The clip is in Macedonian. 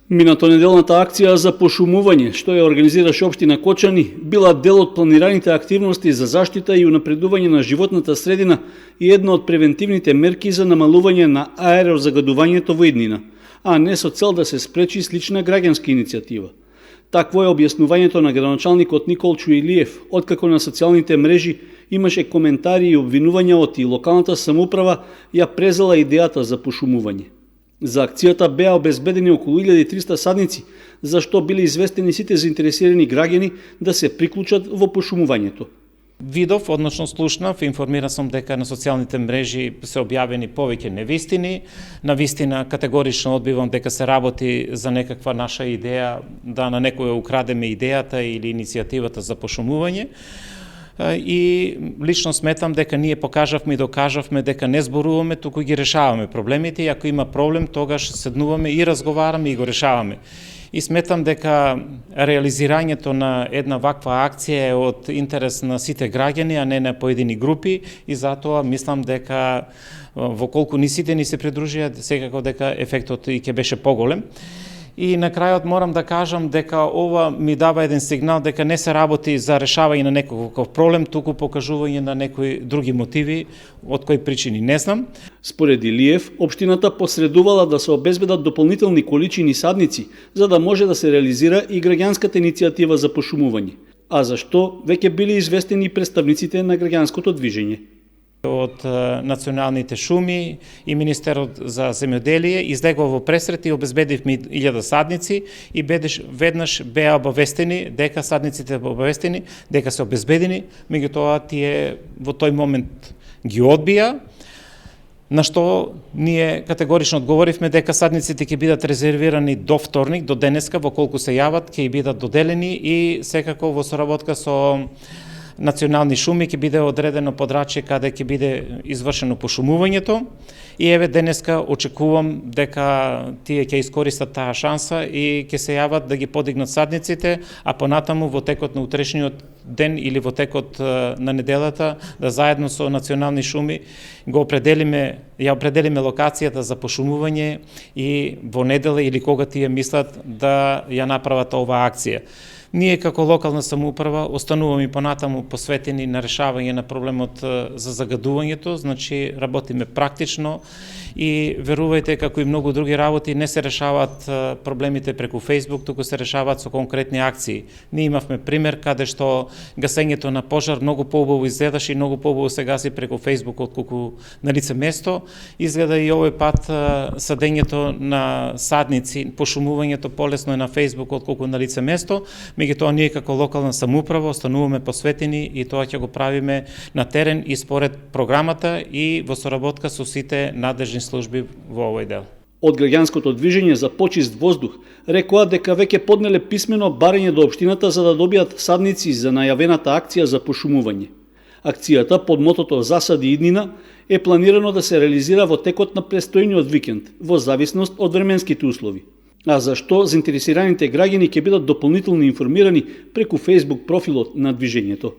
Минатонеделната акција за пошумување, што ја организираше општина Кочани, била дел од планираните активности за заштита и унапредување на животната средина и една од превентивните мерки за намалување на аерозагадувањето во иднина, а не со цел да се спречи слична граѓанска иницијатива. Такво е објаснувањето на градоначалникот Николчо Илиев, откако на социјалните мрежи имаше коментари и обвинувања од и локалната самоуправа ја презела идејата за пошумување. За акцијата беа обезбедени околу 1300 садници, за што били известени сите заинтересирани граѓани да се приклучат во пошумувањето. Видов, односно слушнав, информиран сум дека на социјалните мрежи се објавени повеќе невистини. Навистина категорично одбивам дека се работи за некаква наша идеја, да на некој украдеме идејата или иницијативата за пошумување. И лично сметам дека ние покажавме и докажавме дека не зборуваме, туку ги решаваме проблемите и ако има проблем, тогаш седнуваме и разговараме и го решаваме. И сметам дека реализирањето на една ваква акција е од интерес на сите граѓани, а не на поедини групи и затоа мислам дека во колку ни сите ни се придружија, секако дека ефектот и ќе беше поголем. И на крајот морам да кажам дека ова ми дава еден сигнал дека не се работи за решавање на некој проблем, туку покажување на некои други мотиви, од кои причини не знам. Според Илиев, општината посредувала да се обезбедат дополнителни количини садници, за да може да се реализира и граѓанската иницијатива за пошумување. А зашто веќе били известени представниците на граѓанското движење. Од националните шуми и Министерот за земјоделие излегува во пресрет и обезбедивме 1000 садници и веднаш беа обавестени дека садниците беа обавестени, дека се обезбедени, меѓутоа тие во тој момент ги одбија, на што ние категорично одговоривме дека садниците ќе бидат резервирани до вторник, до денеска, во колку се јават, ќе бидат доделени и секако во соработка со национални шуми ќе биде одредено подрачје каде ќе биде извршено пошумувањето и еве денеска очекувам дека тие ќе искористат таа шанса и ќе се јават да ги подигнат садниците, а понатаму во текот на утрешниот ден или во текот на неделата да заедно со национални шуми ја определиме локацијата за пошумување и во недела или кога тие мислат да ја направат оваа акција. Ние како локална самоуправа остануваме и понатаму посветени на решавање на проблемот за загадувањето, значи работиме практично и верувајте како и многу други работи не се решаваат проблемите преку Facebook, туку се решаваат со конкретни акции. Ние имавме пример каде што гасењето на пожар многу поубаво изгледаше и многу поубаво се гаси преку Facebook отколку на лице место. Изгледа и овој пат садењето на садници, пошумувањето полесно е на Facebook отколку на лице место. Меѓутоа ние како локална самоуправа остануваме посветени и тоа ќе го правиме на терен и според програмата и во соработка со сите надлежни служби во овој дел. Од граѓанското движење за почист воздух рекоа дека веќе поднеле писмено барање до општината за да добијат садници за најавената акција за пошумување. Акцијата под мотото "Засади иднина" е планирано да се реализира во текот на престојниот викенд, во зависност од временските услови. А зашто заинтересираните граѓани ќе бидат дополнително информирани преку Facebook профилот на движењето.